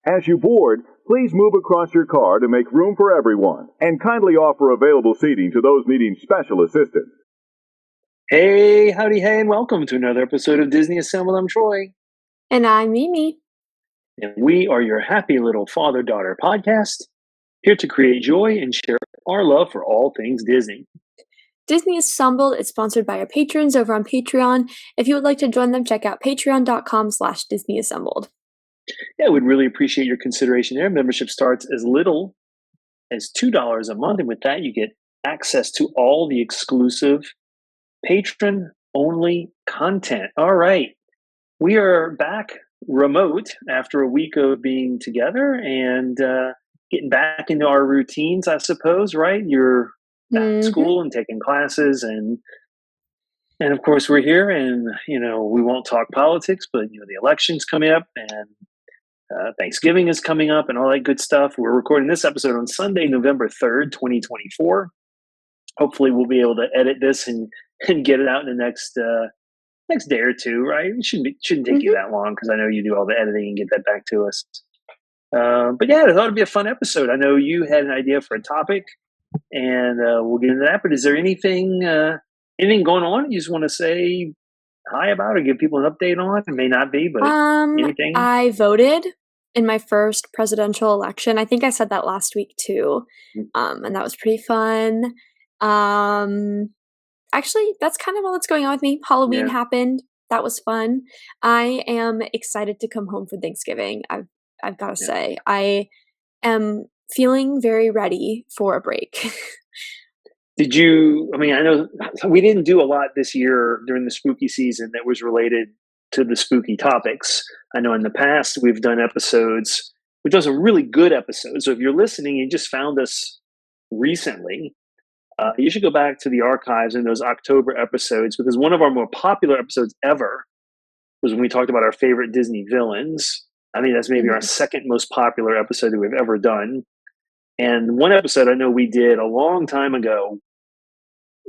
As you board, please move across your car to make room for everyone, and kindly offer available seating to those needing special assistance. Hey, howdy, hey, and welcome to another episode of Disney Assembled. I'm Troy, And I'm Mimi. and we are your happy little father-daughter podcast, here to create joy and share our love for all things Disney. Disney Assembled is sponsored by our patrons over on Patreon. If you would like to join them, check out patreon.com/DisneyAssembled. Yeah, we'd really appreciate your consideration there. Membership starts as little as $2 a month, and with that, you get access to all the exclusive patron-only content. All right, we are back remote after a week of being together and getting back into our routines, I suppose, right? You're back at school and taking classes and of course we're here and we won't talk politics, but the election's coming up and Thanksgiving is coming up and all that good stuff. We're recording this episode on Sunday, November 3rd, 2024. Hopefully we'll be able to edit this and get it out in the next day or two, right? It shouldn't take you that long because I know you do all the editing and get that back to us. But yeah, I thought it'd be a fun episode. I know you had an idea for a topic, and we'll get into that. But is there anything going on you just want to say hi about or give people an update on? It may not be, but anything? I voted in my first presidential election. I think I said that last week too, and that was pretty fun. Actually, that's kind of all that's going on with me. Halloween happened. That was fun. I am excited to come home for Thanksgiving. I've got to say, I am feeling very ready for a break. I know we didn't do a lot this year during the spooky season that was related to the spooky topics. I know in the past we've done episodes, we've done some really good episodes. So if you're listening and just found us recently, you should go back to the archives in those October episodes, because one of our more popular episodes ever was when we talked about our favorite Disney villains. I think that's maybe our second most popular episode that we've ever done. And one episode I know we did a long time ago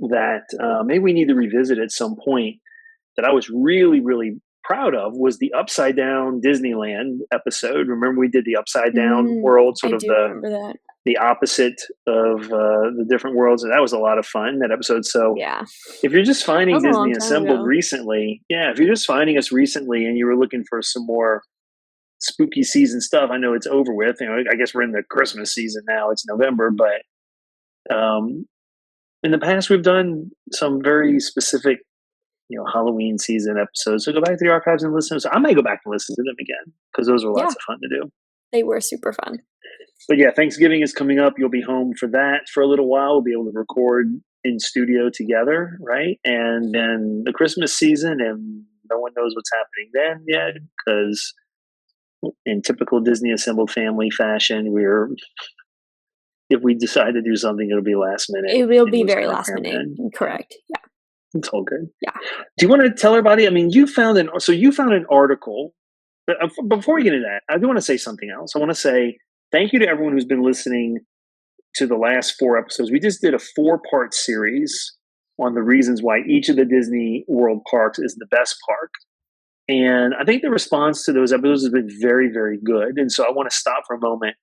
that maybe we need to revisit at some point, that I was really, really proud of, was the Upside Down Disneyland episode. Remember we did the Upside Down world, sort of the opposite of the different worlds, and that was a lot of fun, that episode. So if you're just finding Disney Assembled recently, if you're just finding us recently and you were looking for some more spooky season stuff, I know it's over with. I guess we're in the Christmas season now. It's November, but in the past we've done some very specific, Halloween season episodes. So go back to the archives and listen. So I might go back and listen to them again because those were lots of fun to do. They were super fun. But yeah, Thanksgiving is coming up. You'll be home for that for a little while. We'll be able to record in studio together, right? And then the Christmas season, and no one knows what's happening then yet, because in typical Disney Assembled family fashion, if we decide to do something, it'll be last minute. It will be very last minute. Correct. Yeah. It's all good. Yeah. Do you want to tell everybody? You found an article. But before we get into that, I do want to say something else. I want to say thank you to everyone who's been listening to the last 4 episodes. We just did a 4-part series on the reasons why each of the Disney World parks is the best park. And I think the response to those episodes has been very, very good. And so I want to stop for a moment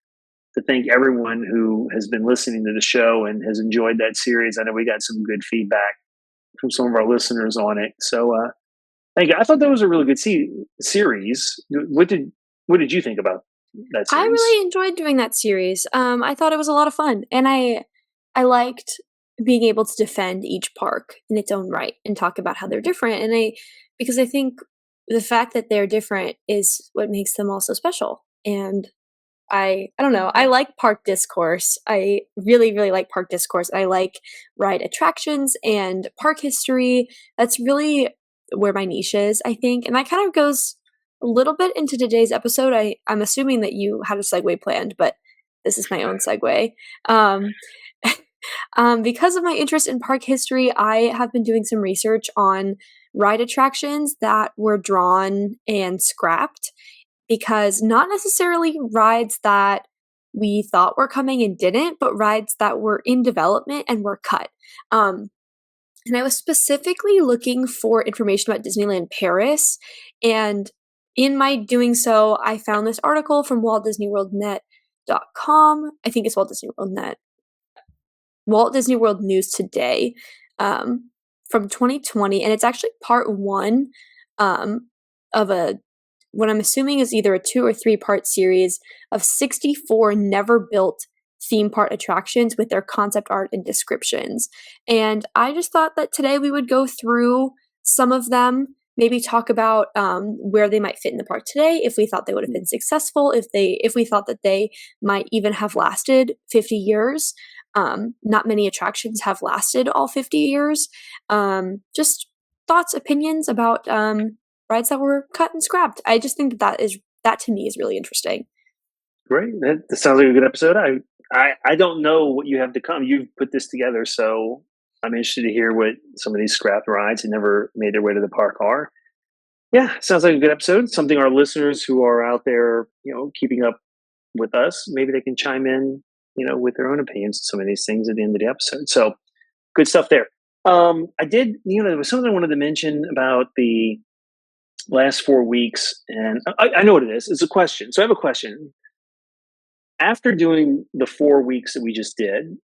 to thank everyone who has been listening to the show and has enjoyed that series. I know we got some good feedback from some of our listeners on it. So thank you. I thought that was a really good series. What did you think about that series? I really enjoyed doing that series. I thought it was a lot of fun, and I liked being able to defend each park in its own right and talk about how they're different. And because I think the fact that they're different is what makes them all so special. And I don't know. I like park discourse. I really, really like park discourse. I like ride attractions and park history. That's really where my niche is, I think. And that kind of goes a little bit into today's episode. I'm assuming that you had a segue planned, but this is my own segue. Because of my interest in park history, I have been doing some research on ride attractions that were drawn and scrapped, because not necessarily rides that we thought were coming and didn't, but rides that were in development and were cut. And I was specifically looking for information about Disneyland Paris, and in my doing so, I found this article from WaltDisneyWorldNet.com. I think it's Walt Disney World Net. Walt Disney World News Today, from 2020, and it's actually part one of what I'm assuming is either a 2 or 3 part series of 64 never built theme park attractions with their concept art and descriptions. And I just thought that today we would go through some of them, maybe talk about where they might fit in the park today, if we thought they would have been successful, if we thought that they might even have lasted 50 years. Not many attractions have lasted all 50 years. Just thoughts, opinions about rides that were cut and scrapped. I just think that to me is really interesting. Great. That sounds like a good episode. I don't know what you have to come. You've put this together, so I'm interested to hear what some of these scrapped rides that never made their way to the park are. Yeah, sounds like a good episode. Something our listeners who are out there, keeping up with us, maybe they can chime in, with their own opinions on some of these things at the end of the episode. So good stuff there. I did, there was something I wanted to mention about the last 4 weeks, and I know what it is. It's a question. So I have a question. After doing the 4 weeks that we just did,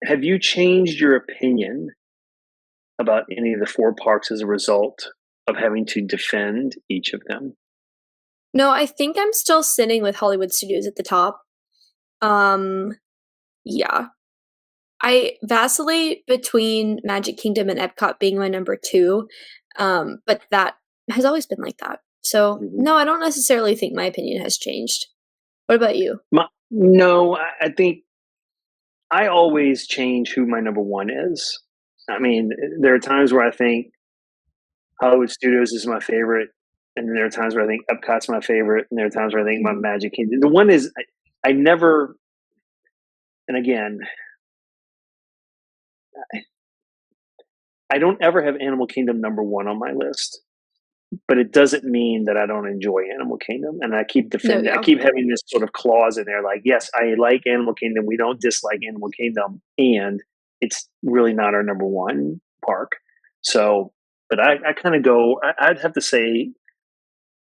have you changed your opinion about any of the 4 parks as a result of having to defend each of them? No, I think I'm still sitting with Hollywood Studios at the top. Yeah. I vacillate between Magic Kingdom and Epcot being my number 2, but that has always been like that. So, no, I don't necessarily think my opinion has changed. What about you? No, I think I always change who my number 1 is. I mean, there are times where I think Hollywood Studios is my favorite, and then there are times where I think Epcot's my favorite, and there are times where I think my Magic Kingdom. The one is I never, and again, I don't ever have Animal Kingdom number 1 on my list, but it doesn't mean that I don't enjoy Animal Kingdom, and I keep defending. No, yeah. I keep having this sort of clause in there, like, yes, I like Animal Kingdom. We don't dislike Animal Kingdom, and it's really not our number 1 park. So, but I kind of go. I'd have to say,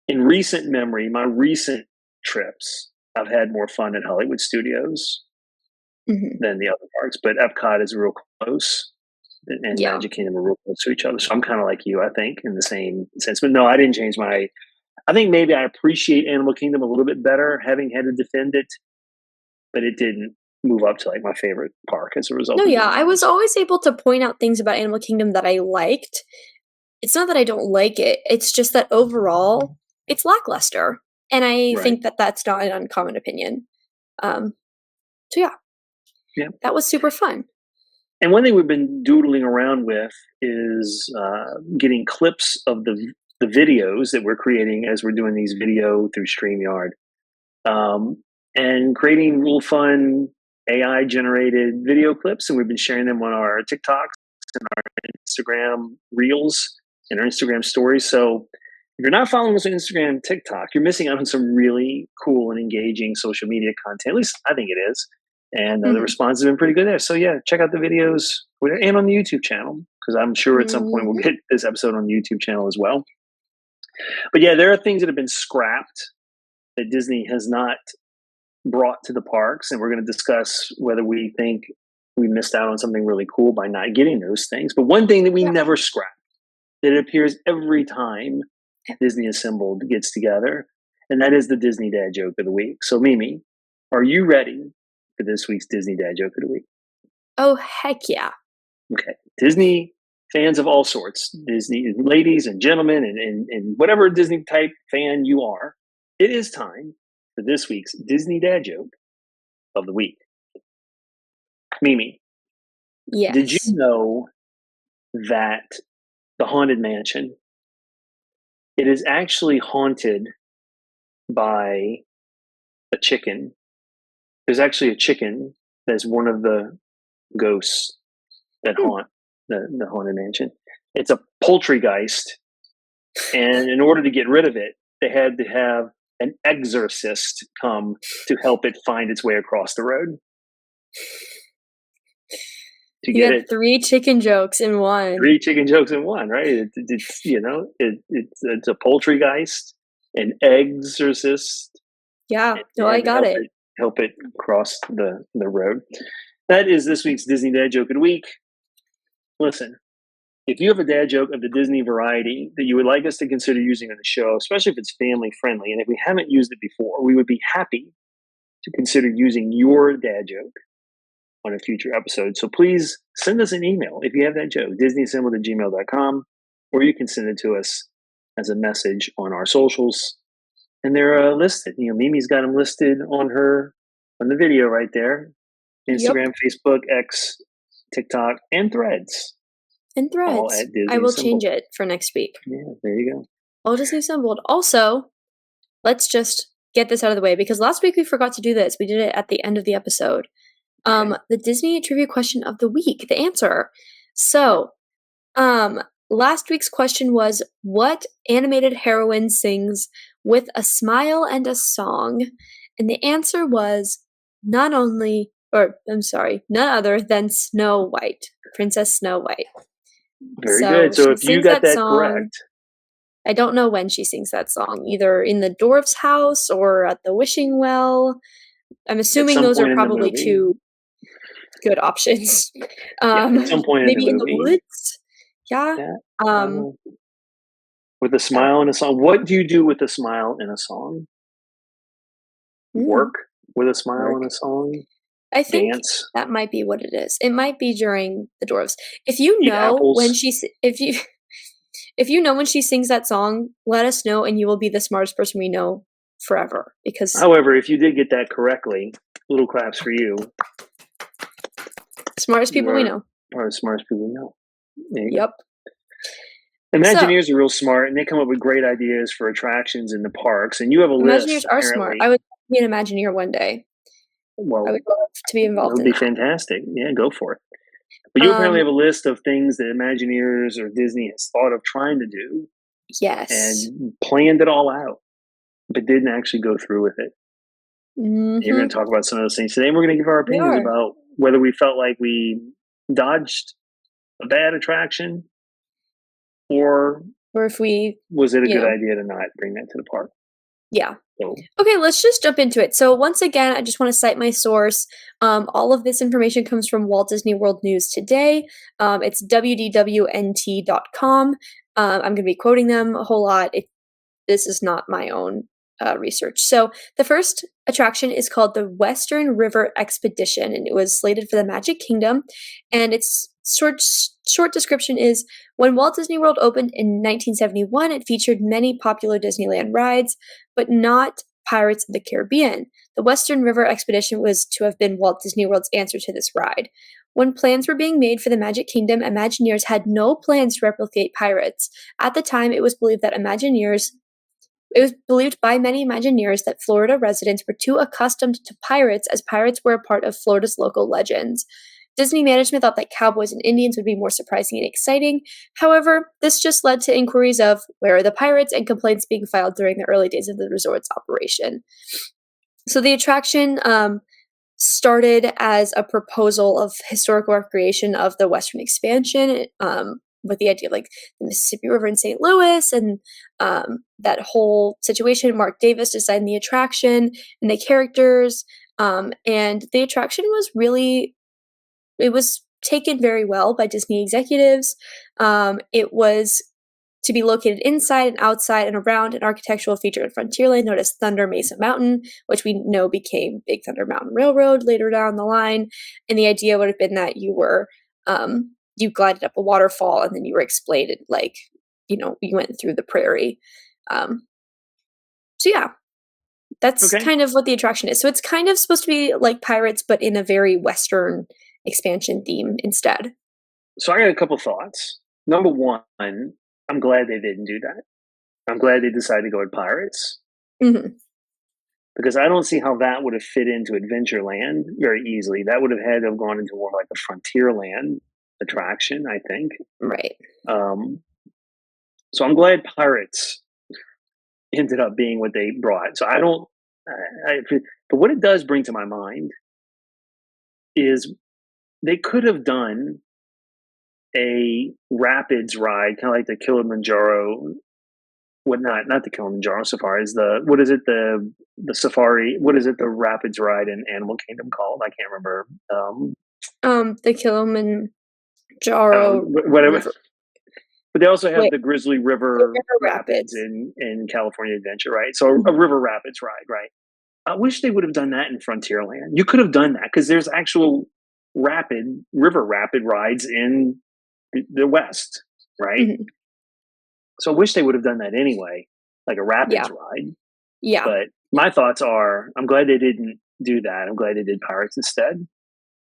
in recent memory, my recent trips, I've had more fun at Hollywood Studios than the other parks, but Epcot is real close. And Magic Kingdom are real close to each other. So I'm kind of like you, I think, in the same sense. But no, I didn't change I think maybe I appreciate Animal Kingdom a little bit better, having had to defend it, but it didn't move up to like my favorite park as a result. No, yeah, I was always able to point out things about Animal Kingdom that I liked. It's not that I don't like it. It's just that overall, it's lackluster. And I think that that's not an uncommon opinion. So yeah, that was super fun. And one thing we've been doodling around with is getting clips of the videos that we're creating as we're doing these video through StreamYard, and creating little fun AI-generated video clips. And we've been sharing them on our TikToks and our Instagram Reels and our Instagram Stories. So if you're not following us on Instagram and TikTok, you're missing out on some really cool and engaging social media content. At least I think it is. And the response has been pretty good there. So yeah, check out the videos and on the YouTube channel, because I'm sure at some point we'll get this episode on the YouTube channel as well. But yeah, there are things that have been scrapped that Disney has not brought to the parks, and we're going to discuss whether we think we missed out on something really cool by not getting those things. But one thing that we never scrap, that it appears every time Disney Assembled gets together, and that is the Disney Dad Joke of the Week. So Mimi, are you ready for this week's Disney Dad Joke of the Week? Oh, heck yeah. Okay. Disney fans of all sorts, Disney ladies and gentlemen, and whatever Disney type fan you are, it is time for this week's Disney Dad Joke of the Week. Mimi, yes. Did you know that the Haunted Mansion, it is actually haunted by a chicken? There's actually a chicken that's one of the ghosts that haunt the Haunted Mansion. It's a poultrygeist, and in order to get rid of it, they had to have an exorcist come to help it find its way across the road. You had 3 chicken jokes in one. 3 chicken jokes in one, right? It's a poultrygeist, an exorcist. Yeah, no, I got it. Help it cross the road. That is this week's Disney Dad Joke of the Week. Listen, if you have a dad joke of the Disney variety that you would like us to consider using on the show, especially if it's family friendly, and if we haven't used it before, we would be happy to consider using your dad joke on a future episode. So please send us an email if you have that joke, disneyassembled@gmail.com, or you can send it to us as a message on our socials. And they're listed. Mimi's got them listed on the video right there. Instagram, Facebook, X, TikTok, and Threads. And Threads. I will change it for next week. Yeah, there you go. All Disney Assembled. Also, let's just get this out of the way because last week we forgot to do this. We did it at the end of the episode. Okay. The Disney trivia question of the week, the answer. So, last week's question was, what animated heroine sings with a smile and a song? And the answer was none other than Snow White, Princess Snow White. Very good. So if you got that correct. I don't know when she sings that song, either in the dwarf's house or at the wishing well. I'm assuming those are probably two good options. At some point maybe in the woods. Yeah. With a smile and a song. What do you do with a smile and a song? Work with a smile and a song? I think dance. That might be what it is. It might be during the dwarves. If you know when if you know when she sings that song, let us know, and you will be the smartest person we know forever. Because, however, if you did get that correctly, little claps for you. Smartest people we know. Or the smartest people we know. Yep. Imagineers are real smart, and they come up with great ideas for attractions in the parks. And you have a list. Imagineers are smart. I would be an Imagineer one day. Well, I would love to be involved in that. That would be fantastic. Yeah, go for it. But you apparently have a list of things that Imagineers or Disney has thought of trying to do. Yes. And planned it all out, but didn't actually go through with it. Mm-hmm. You're going to talk about some of those things today. And we're going to give our opinions about whether we felt like we dodged a bad attraction or if we... Was it a good idea to not bring that to the park? Yeah. Okay, let's just jump into it. So once again, I just want to cite my source. All of this information comes from Walt Disney World News Today. It's wdwnt.com. I'm going to be quoting them a whole lot. This is not my own research. So the first attraction is called the Western River Expedition, and it was slated for the Magic Kingdom. And its short description is, when Walt Disney World opened in 1971, it featured many popular Disneyland rides, but not Pirates of the Caribbean. The Western River Expedition was to have been Walt Disney World's answer to this ride. When plans were being made for the Magic Kingdom, Imagineers had no plans to replicate Pirates. At the time, it was believed by many Imagineers that Florida residents were too accustomed to pirates, as pirates were a part of Florida's local legends. Disney management thought that cowboys and Indians would be more surprising and exciting. However, this just led to inquiries of where are the pirates and complaints being filed during the early days of the resort's operation. So the attraction started as a proposal of historical recreation of the Western expansion, with the idea of like the Mississippi River in St. Louis and that whole situation. Mark Davis designed the attraction and the characters, and the attraction was it was taken very well by Disney executives. It was to be located inside and outside and around an architectural feature in Frontierland known as Thunder Mesa Mountain, which we know became Big Thunder Mountain Railroad later down the line. And the idea would have been that you glided up a waterfall and then you were explained you went through the prairie. So yeah, that's kind of what the attraction is. So it's kind of supposed to be like Pirates, but in a very Western expansion theme instead. So I got a couple thoughts. Number one, I'm glad they didn't do that. I'm glad they decided to go with Pirates. Mm-hmm. Because I don't see how that would have fit into Adventureland very easily. That would have had to have gone into more like a Frontierland attraction, I think. Right. So I'm glad Pirates ended up being what they brought. So but what it does bring to my mind is they could have done a rapids ride, kind of like the Kilimanjaro not the Kilimanjaro Safari, is what is it, the safari, what is it, the rapids ride in Animal Kingdom called? I can't remember. The I don't Kilimanjaro know, whatever. River. But they also have Wait, the Grizzly the River River Rapids Rapids. in California Adventure, right? So a river rapids ride, right? I wish they would have done that in Frontierland. You could have done that because there's actual river rapid rides in the West, right? Mhm. So I wish they would have done that anyway, like a rapids Yeah. ride. Yeah. But my thoughts are, I'm glad they didn't do that. I'm glad they did Pirates instead.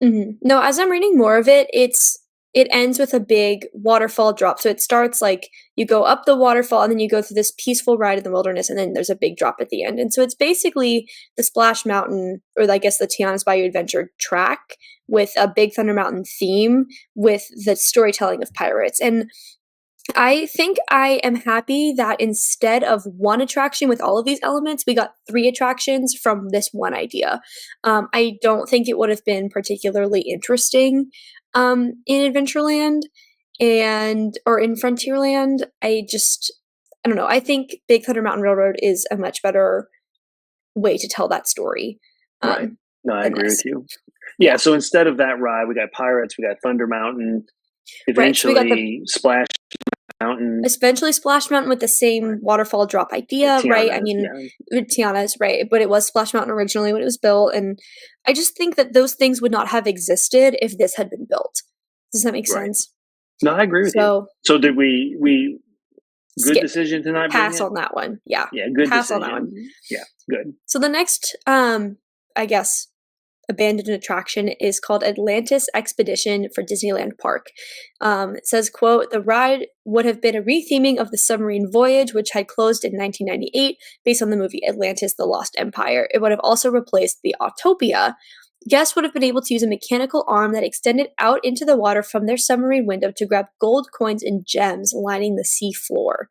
No, as I'm reading more of it, it ends with a big waterfall drop. So it starts like you go up the waterfall and then you go through this peaceful ride in the wilderness, and then there's a big drop at the end. And so it's basically the Splash Mountain, or I guess the Tiana's Bayou Adventure track with a Big Thunder Mountain theme with the storytelling of pirates. And I think I am happy that instead of one attraction with all of these elements, we got 3 attractions from this one idea. I don't think it would have been particularly interesting in Adventureland or in Frontierland. I don't know. I think Big Thunder Mountain Railroad is a much better way to tell that story. Right. No, I than agree this. with you. Yeah. So instead of that ride, we got Pirates, we got Thunder Mountain, Right. So we got eventually Splash Mountain, eventually Splash Mountain with the same waterfall drop idea, right? I Tiana's, mean, yeah. Tiana's, right? But it was Splash Mountain originally when it was built, and I just think that those things would not have existed if this had been built. Does that make Right. sense? No, I agree with you. So So did we good skip, decision to not bring pass it? on that one. Yeah, Yeah, good pass on that one. decision. Yeah, good. So the next, I guess, abandoned attraction is called Atlantis Expedition for Disneyland Park. It says, quote, the ride would have been a retheming of the submarine voyage, which had closed in 1998 based on the movie Atlantis, The Lost Empire. It would have also replaced the Autopia. Guests would have been able to use a mechanical arm that extended out into the water from their submarine window to grab gold coins and gems lining the sea floor.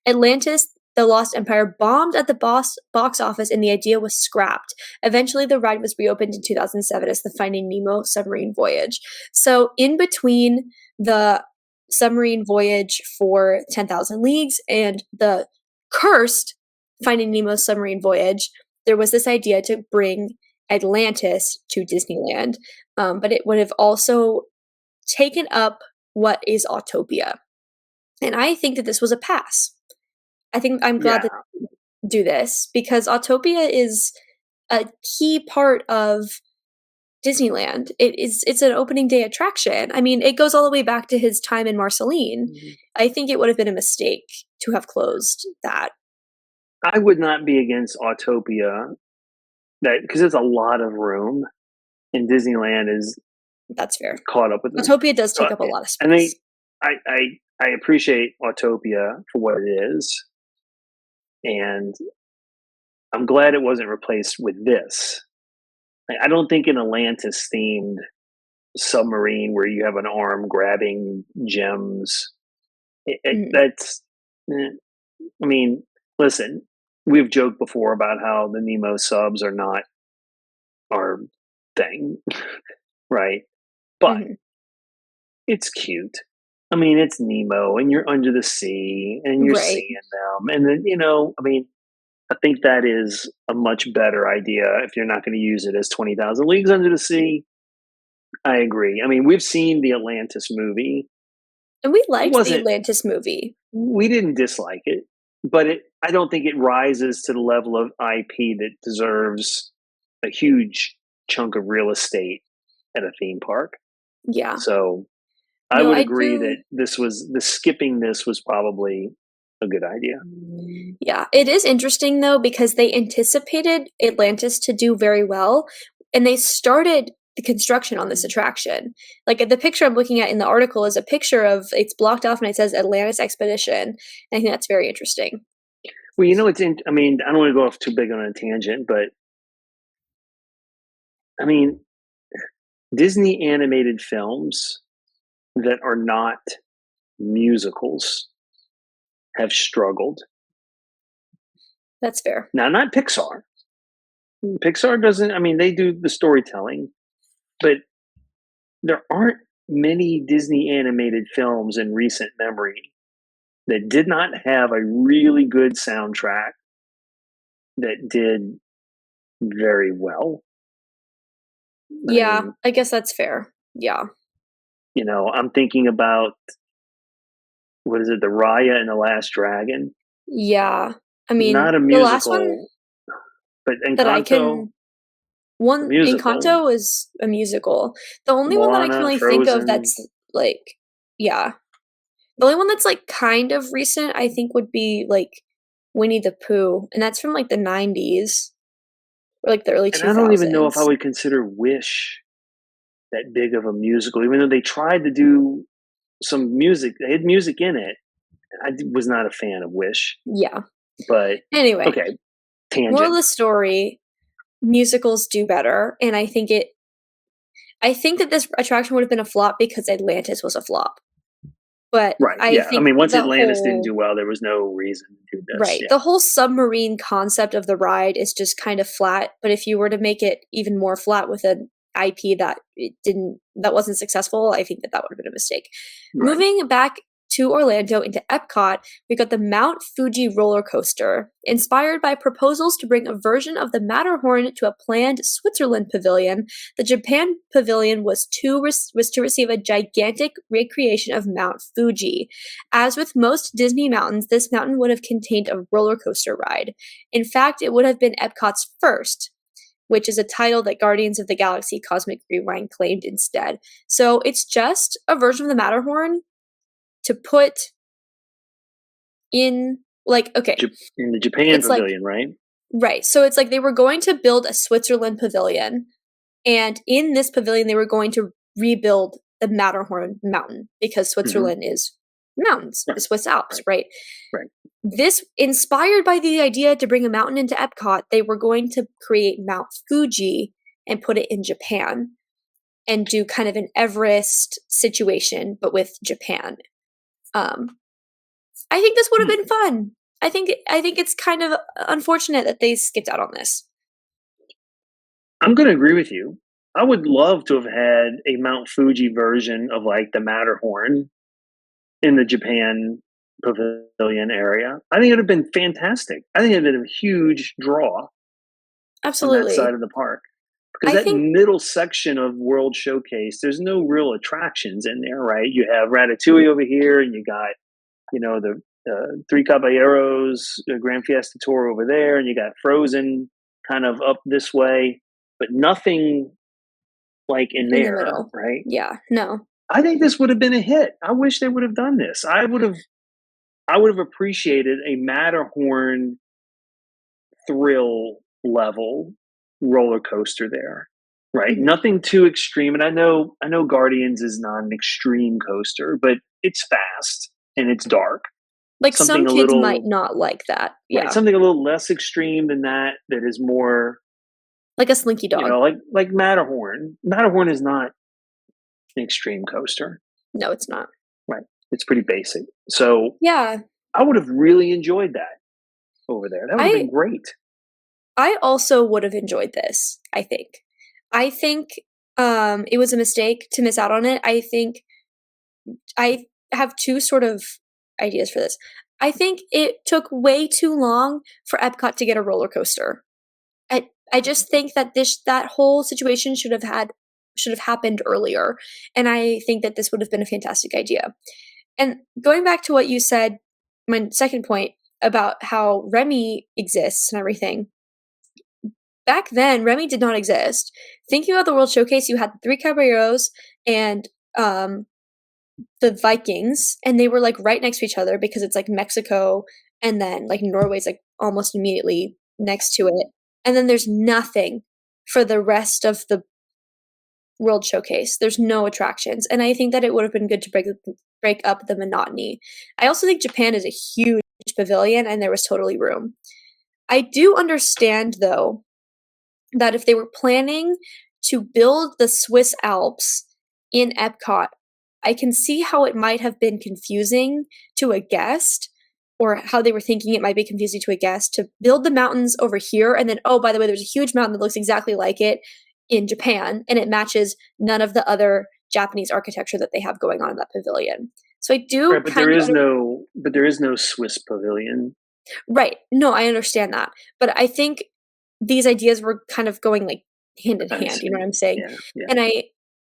Atlantis, The Lost Empire bombed at the box office and the idea was scrapped. Eventually, the ride was reopened in 2007 as the Finding Nemo submarine voyage. So, in between the submarine voyage for 10,000 Leagues and the cursed Finding Nemo submarine voyage, there was this idea to bring Atlantis to Disneyland, but it would have also taken up what is Autopia. And I think that this was a pass. I think I'm glad Yeah. that they do this because Autopia is a key part of Disneyland. It's an opening day attraction. I mean, it goes all the way back to his time in Marceline. I think it would have been a mistake to have closed that. I would not be against Autopia that because there's a lot of room and Disneyland is That's fair. caught up with them. Autopia does So, take up a lot of I mean, space. I appreciate Autopia for what it is, and I'm glad it wasn't replaced with this. I don't think an Atlantis themed submarine where you have an arm grabbing gems. That's. I mean, listen, we've joked before about how the Nemo subs are not our thing, right? But it's cute. I mean, it's Nemo, and you're under the sea, and you're Right. seeing them, and then I mean, I think that is a much better idea if you're not going to use it as 20,000 Leagues Under the Sea. I agree. I mean, we've seen the Atlantis movie. And we It liked the wasn't. Atlantis movie. We didn't dislike it, but I don't think it rises to the level of IP that deserves a huge chunk of real estate at a theme park. Yeah. So I No, would I agree do. that skipping this was probably a good idea. Yeah, it is interesting though because they anticipated Atlantis to do very well and they started the construction on this attraction. Like the picture I'm looking at in the article is a picture of it's blocked off and it says Atlantis Expedition. And I think that's very interesting. Well, I mean, I don't want to go off too big on a tangent, but I mean, Disney animated films that are not musicals have struggled. That's fair. Now, not Pixar. Pixar doesn't, I mean, they do the storytelling, but there aren't many Disney animated films in recent memory that did not have a really good soundtrack that did very well. Yeah, mean, I guess that's fair. Yeah. I'm thinking about, what is it, the Raya and the Last Dragon? Yeah. I Not mean, a the last one musical, but that I Encanto, can a one musical. Encanto is a musical. The only one that I can Moana, really think of Frozen. that's like yeah. The only one that's like kind of recent I think would be like Winnie the Pooh, and that's from like the 90s or like the early And I don't even know if I 2000s. would consider Wish that big of a musical, even though they tried to do some music. They had music in it. I was not a fan of Wish, Yeah. but Anyway, okay, moral of tangent. the story, musicals do better, and I think that this attraction would have been a flop because Atlantis was a flop. But Right. I Yeah. I think mean, once the Atlantis didn't whole do well, there was no reason to do this. right, Yeah. the whole submarine concept of the ride is just kind of flat, but if you were to make it even more flat with an IP that wasn't successful, I think that would have been a mistake. Right. Moving back to Orlando into Epcot, we got the Mount Fuji roller coaster, inspired by proposals to bring a version of the Matterhorn to a planned Switzerland pavilion. The Japan pavilion was to receive a gigantic recreation of Mount Fuji. As with most Disney mountains, this mountain would have contained a roller coaster ride. In fact, it would have been Epcot's first, which is a title that Guardians of the Galaxy Cosmic Rewind claimed instead. So it's just a version of the Matterhorn to put in, like, okay, In the Japan it's like, pavilion, right? right. So it's like they were going to build a Switzerland pavilion, and in this pavilion, they were going to rebuild the Matterhorn mountain because Mm-hmm. Switzerland is mountains, Right. the Swiss Alps, right? Right. This, inspired by the idea to bring a mountain into Epcot, they were going to create Mount Fuji and put it in Japan and do kind of an Everest situation, but with Japan. I think this would have been fun. I think it's kind of unfortunate that they skipped out on this. I'm going to agree with you. I would love to have had a Mount Fuji version of like the Matterhorn in the Japan pavilion area. I think it would have been fantastic. I think it would have been a huge draw on that Absolutely. side of the park. Because I that think middle section of World Showcase, there's no real attractions in there, right? You have Ratatouille over here, and you got, the Three Caballeros, Grand Fiesta Tour over there, and you got Frozen kind of up this way, but nothing like in in the there, middle. right? Yeah, no. I think this would have been a hit. I wish they would have done this. I would have appreciated a Matterhorn thrill level roller coaster there. Right. Mhm. Nothing too extreme. And I know Guardians is not an extreme coaster, but it's fast and it's dark. Like Something some a kids might little not like that. right, Yeah. something a little less extreme than that is more, Like a Slinky Dog. like Matterhorn. Matterhorn is not an extreme coaster. No, it's not. Right. It's pretty basic. So Yeah. I would have really enjoyed that over there. That would have been great. I also would have enjoyed this, I think. I think it was a mistake to miss out on it. I think I have two sort of ideas for this. I think it took way too long for Epcot to get a roller coaster. I just think that that whole situation should have happened earlier, and I think that this would have been a fantastic idea. And going back to what you said, my second point about how Remy exists and everything. Back then, Remy did not exist. Thinking about the World Showcase, you had the Three Caballeros and the Vikings, and they were like right next to each other because it's like Mexico, and then like Norway's like almost immediately next to it. And then there's nothing for the rest of the World Showcase. There's no attractions, and I think that it would have been good to break up the monotony. I also think Japan is a huge pavilion, and there was totally room. I do understand though that if they were planning to build the Swiss Alps in Epcot, I can see how it might have been confusing to a guest, or how they were thinking it might be confusing to a guest to build the mountains over here, and then, oh, by the way, there's a huge mountain that looks exactly like it in Japan, and it matches none of the other Japanese architecture that they have going on in that pavilion. So I do Right, but there is no Swiss pavilion. Right. No, I understand that. But I think these ideas were kind of going like hand in I hand, you know see. what I'm saying? Yeah, yeah. And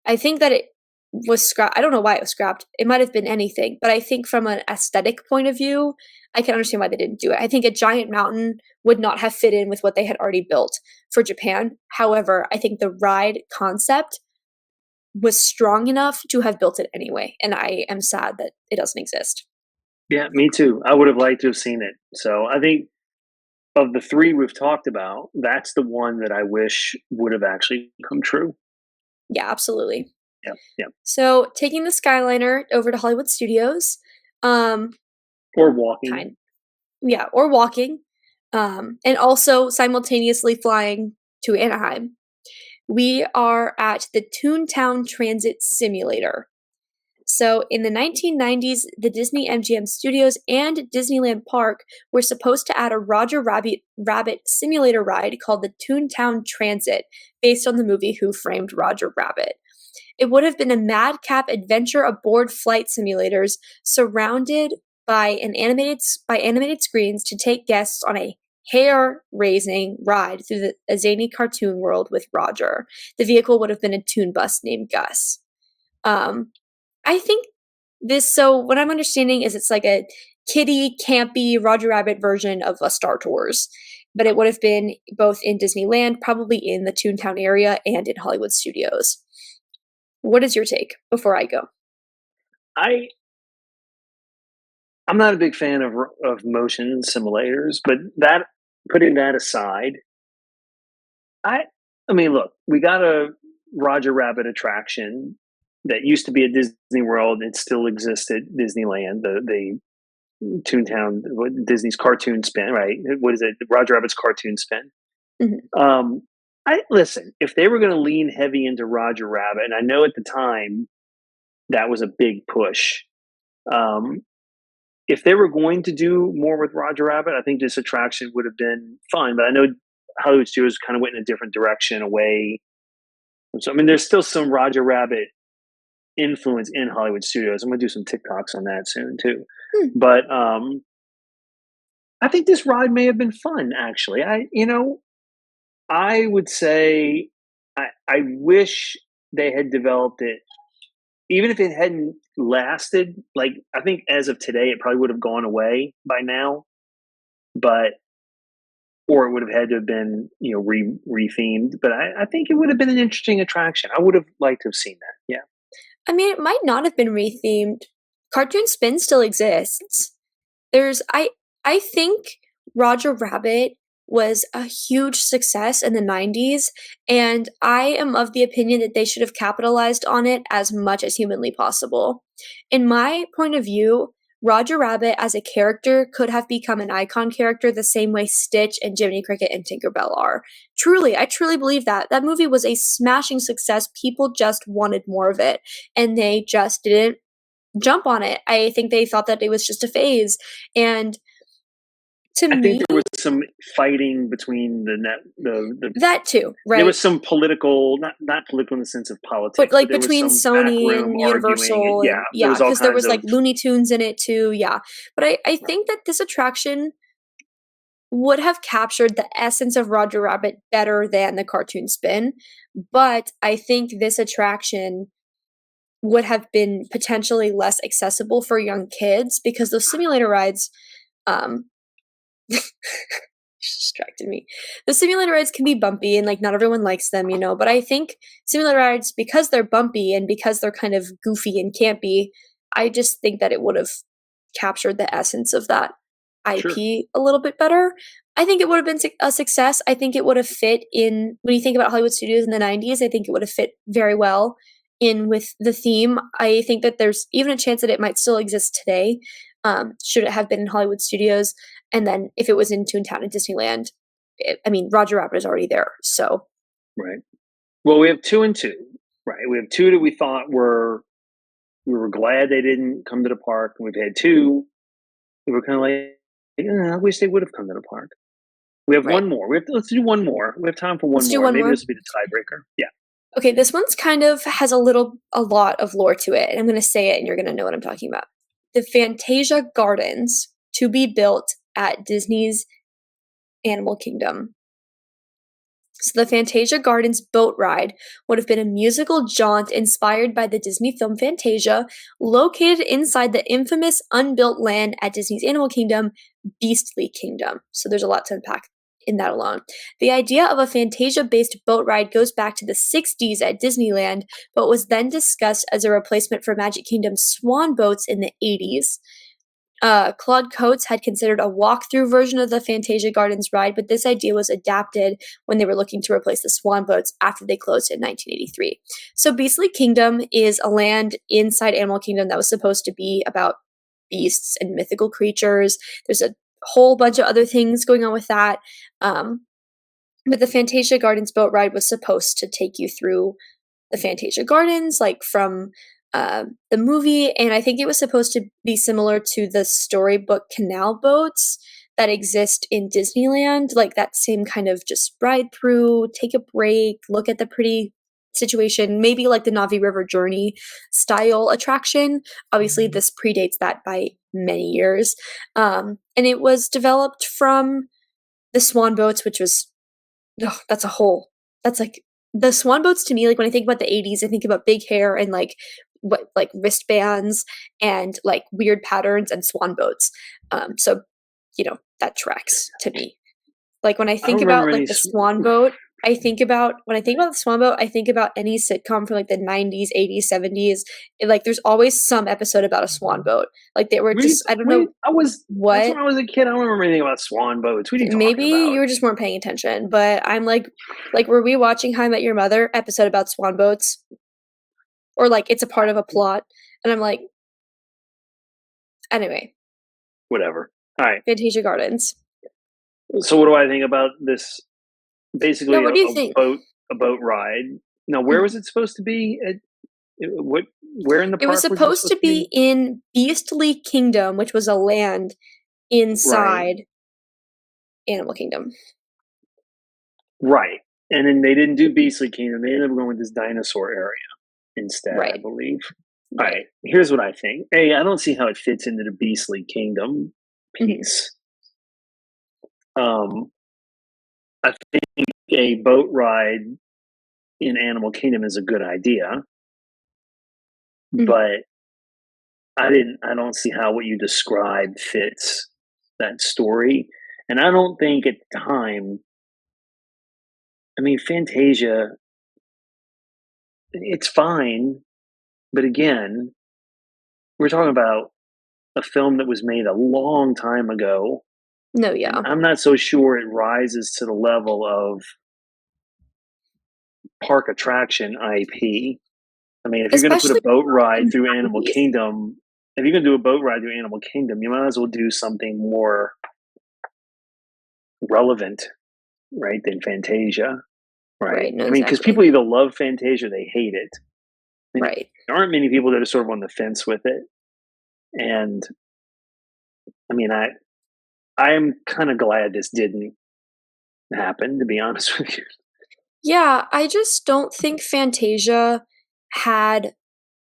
I think that it was scrapped. I don't know why it was scrapped. It might have been anything, but I think from an aesthetic point of view, I can understand why they didn't do it. I think a giant mountain would not have fit in with what they had already built for Japan. However, I think the ride concept was strong enough to have built it anyway, and I am sad that it doesn't exist. Yeah, me too. I would have liked to have seen it. So I think of the three we've talked about, that's the one that I wish would have actually come true. Yeah, absolutely. Yeah, yeah. So taking the Skyliner over to Hollywood Studios, um, Or walking. kind, yeah, or walking, and also simultaneously flying to Anaheim. We are at the Toontown Transit Simulator. So in the 1990s, the Disney MGM Studios and Disneyland Park were supposed to add a Rabbit simulator ride called the Toontown Transit, based on the movie Who Framed Roger Rabbit. It would have been a madcap adventure aboard flight simulators surrounded by animated screens to take guests on a hair-raising ride through a zany cartoon world with Roger. The vehicle would have been a toon bus named Gus. I think this. So what I'm understanding is it's like a kiddie, campy Roger Rabbit version of a Star Tours, but it would have been both in Disneyland, probably in the Toontown area, and in Hollywood Studios. What is your take before I go? I'm not a big fan of motion simulators, but that putting that aside, I mean, look, we got a Roger Rabbit attraction that used to be at Disney World. It still exists at Disneyland. The Toontown, Disney's cartoon spin, right? What is it? Roger Rabbit's cartoon spin. Mhm. I listen. If they were going to lean heavy into Roger Rabbit, and I know at the time that was a big push. If they were going to do more with Roger Rabbit, I think this attraction would have been fun. But I know Hollywood Studios kind of went in a different direction away. So I mean, there's still some Roger Rabbit influence in Hollywood Studios. I'm going to do some TikToks on that soon too. Hmm. But I think this ride may have been fun. Actually, I would say I wish they had developed it, even if it hadn't lasted. Like I think as of today, it probably would have gone away by now, but or it would have had to have been rethemed. But I think it would have been an interesting attraction. I would have liked to have seen that. Yeah. I mean, it might not have been rethemed. Cartoon Spin still exists. There's I think Roger Rabbit was a huge success in the 90s, and I am of the opinion that they should have capitalized on it as much as humanly possible. In my point of view, Roger Rabbit as a character could have become an icon character the same way Stitch and Jiminy Cricket and Tinkerbell are. Truly, I truly believe that. That movie was a smashing success. People just wanted more of it, and they just didn't jump on it. I think they thought that it was just a phase. And to I think me, there was some fighting between the that too, right? there was some political, not political in the sense of politics, But like there was between some Sony backroom and arguing, and Universal, and there yeah, was all because there kinds was like of Looney Tunes in it too, yeah. But I think that this attraction would have captured the essence of Roger Rabbit better than the cartoon spin. But I think this attraction would have been potentially less accessible for young kids because those simulator rides, um, distracted me. The simulator rides can be bumpy and like not everyone likes them, but I think simulator rides, because they're bumpy and because they're kind of goofy and campy, I just think that it would have captured the essence of that sure. IP a little bit better. I think it would have been a success. I think it would have fit in when you think about Hollywood Studios in the 90s. I think it would have fit very well in with the theme. I think that there's even a chance that it might still exist today, should it have been in Hollywood Studios. And then if it was in Toontown and Disneyland, Roger Rabbit is already there. So, Right. Well, we have 2 and 2, right? We have 2 that we thought we were glad they didn't come to the park, and we've had 2 we were kind of like, I wish they would have come to the park. We have right. one more. Let's do one more. We have time for one Let's more. do one Maybe more. this will be the tiebreaker. Yeah. Okay, this one's kind of has a lot of lore to it. And I'm going to say it, and you're going to know what I'm talking about. the Fantasia Gardens to be built at Disney's Animal Kingdom. So the Fantasia Gardens boat ride would have been a musical jaunt inspired by the Disney film Fantasia, located inside the infamous unbuilt land at Disney's Animal Kingdom, Beastly Kingdom. So there's a lot to unpack in that alone. The idea of a Fantasia-based boat ride goes back to the 60s at Disneyland, but was then discussed as a replacement for Magic Kingdom's swan boats in the 80s. Claude Coates had considered a walkthrough version of the Fantasia Gardens ride, but this idea was adapted when they were looking to replace the swan boats after they closed in 1983. So Beastly Kingdom is a land inside Animal Kingdom that was supposed to be about beasts and mythical creatures. There's a whole bunch of other things going on with that. But the Fantasia Gardens boat ride was supposed to take you through the Fantasia Gardens, like from the movie, and I think it was supposed to be similar to the storybook canal boats that exist in Disneyland, like that same kind of just ride through, take a break, look at the pretty situation, maybe like the Navi River Journey style attraction. Obviously, this predates that by many years. And it was developed from the swan boats, which was, that's like the swan boats to me, like when I think about the 80s, I think about big hair and like wristbands and like weird patterns and swan boats. So, that tracks to me. Like when I think about like the swan boat, I think about any sitcom from like the 90s, 80s, 70s. Like there's always some episode about a swan boat. Like they were I don't know. That's when I was a kid. I don't remember anything about swan boats. What are you talking Maybe about? you were just weren't paying attention, but I'm like were we watching How I Met Your Mother episode about swan boats? Or like it's a part of a plot, and I'm like, anyway, whatever. All right, Fantasia Gardens. So what do I think about this? Basically, what do you think? A boat ride. Now, where was it supposed to be? Where in the park? It was supposed to be in Beastly Kingdom, which was a land inside Animal Kingdom. Right, and then they didn't do Beastly Kingdom. They ended up going with this dinosaur area instead, I believe. All right, here's what I think. A, I don't see how it fits into the Beastly Kingdom piece. I think a boat ride in Animal Kingdom is a good idea, but I don't see how what you described fits that story. And I don't think at the time, I mean, Fantasia, it's fine, but again, we're talking about a film that was made a long time ago. No, yeah. I'm not so sure it rises to the level of park attraction IP. I mean, if you're going to put a boat ride through Animal Kingdom, you might as well do something more relevant, right, than Fantasia, right? No, I mean, because people either love Fantasia or they hate it. I mean, there aren't many people that are sort of on the fence with it. And, I mean, I am kind of glad this didn't happen, to be honest with you. Yeah, I just don't think Fantasia had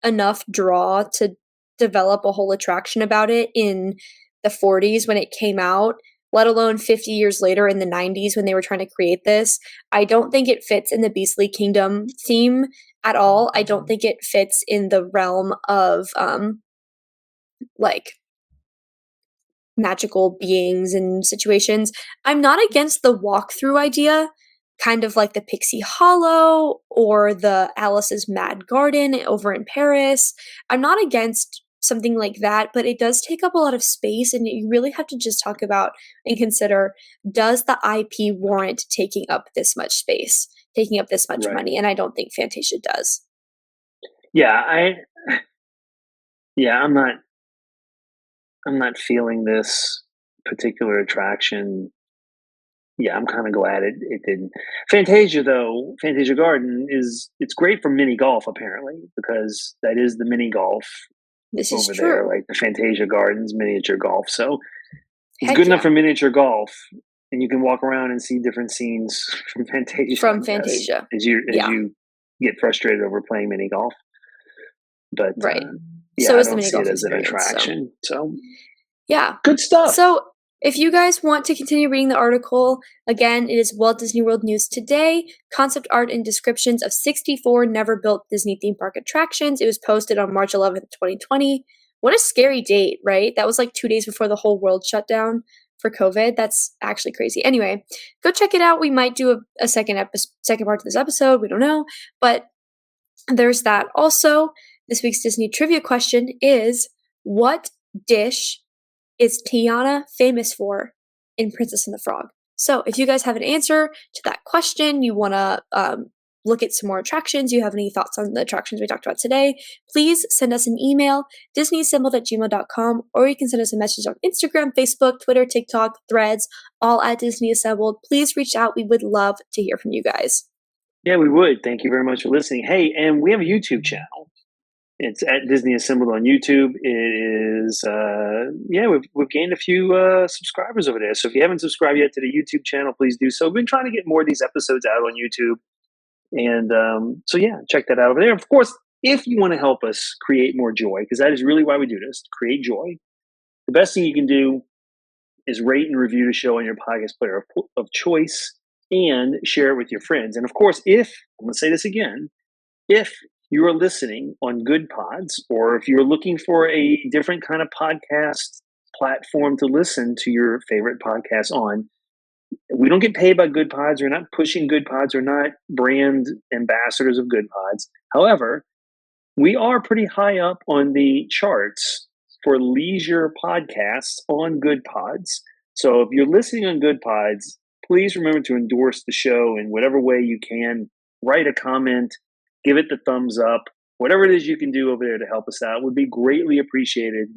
enough draw to develop a whole attraction about it in the 40s when it came out, let alone 50 years later in the 90s when they were trying to create this. I don't think it fits in the Beastly Kingdom theme at all. I don't think it fits in the realm of like magical beings and situations. I'm not against the walkthrough idea, kind of like the Pixie Hollow or the Alice's Mad Garden over in Paris. I'm not against something like that, but it does take up a lot of space, and you really have to just talk about and consider, does the IP warrant taking up this much space, taking up this much money? And I don't think Fantasia does. I'm not feeling this particular attraction. Yeah, I'm kind of glad it didn't. Fantasia, though, Fantasia Garden it's great for mini golf, apparently, because that is the mini golf over there, like the Fantasia Gardens miniature golf. So it's good enough for miniature golf, and you can walk around and see different scenes from Fantasia. As you get frustrated over playing mini golf. But Yeah, So I is the don't mini see golf it as an experience. attraction. So Yeah. good stuff. So if you guys want to continue reading the article, again, it is Walt Disney World News Today, concept art and descriptions of 64 never-built Disney theme park attractions. It was posted on March 11th, 2020. What a scary date, right? That was like 2 days before the whole world shut down for COVID. That's actually crazy. Anyway, go check it out. We might do a second part to this episode. We don't know. But there's that. Also, this week's Disney trivia question is, what dish is Tiana famous for in Princess and the Frog? So if you guys have an answer to that question, you want to look at some more attractions, you have any thoughts on the attractions we talked about today, please send us an email, disneyassembled@gmail.com, or you can send us a message on Instagram, Facebook, Twitter, TikTok, Threads, all at Disney Assembled. Please reach out. We would love to hear from you guys. Yeah, we would. Thank you very much for listening. Hey, and we have a YouTube channel. It's at Disney Assembled on YouTube. It is, we've gained a few subscribers over there. So if you haven't subscribed yet to the YouTube channel, please do so. We've been trying to get more of these episodes out on YouTube. And check that out over there. Of course, if you want to help us create more joy, because that is really why we do this, to create joy, the best thing you can do is rate and review the show on your podcast player of choice and share it with your friends. And of course, I'm going to say this again, if you are listening on Good Pods, or if you're looking for a different kind of podcast platform to listen to your favorite podcast on, we don't get paid by Good Pods. We're not pushing Good Pods. We're not brand ambassadors of Good Pods. However, we are pretty high up on the charts for leisure podcasts on Good Pods. So if you're listening on Good Pods, please remember to endorse the show in whatever way you can. Write a comment, give it the thumbs up, whatever it is you can do over there to help us out would be greatly appreciated.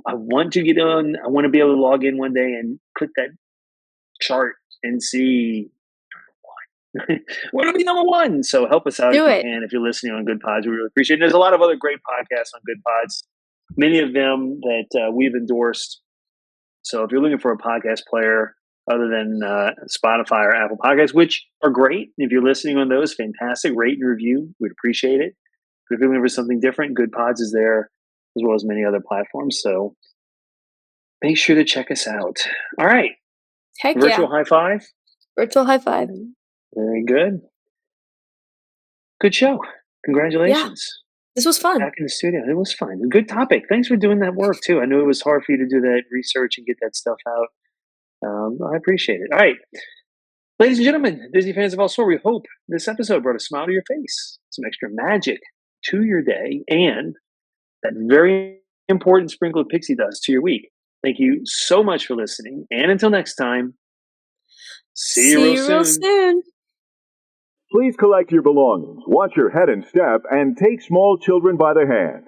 I want to get on. I want to be able to log in one day and click that chart and see what will be number one. So help us out if you can. If you're listening on Good Pods, we really appreciate it. There's a lot of other great podcasts on Good Pods, many of them that we've endorsed. So if you're looking for a podcast player other than Spotify or Apple Podcasts, which are great, if you're listening on those, fantastic. Rate and review, we'd appreciate it. But if you're looking for something different, Good Pods is there, as well as many other platforms. So make sure to check us out. All right. Heck Virtual yeah. high five. Virtual high five. Very good. Good show. Congratulations. Yeah. This was fun. Back in the studio. It was fun. Good topic. Thanks for doing that work, too. I knew it was hard for you to do that research and get that stuff out. I appreciate it. All right. Ladies and gentlemen, Disney fans of all sorts, we hope this episode brought a smile to your face, some extra magic to your day, and that very important sprinkle of pixie dust to your week. Thank you so much for listening. And until next time, see you real soon. Please collect your belongings, watch your head and step, and take small children by the hand.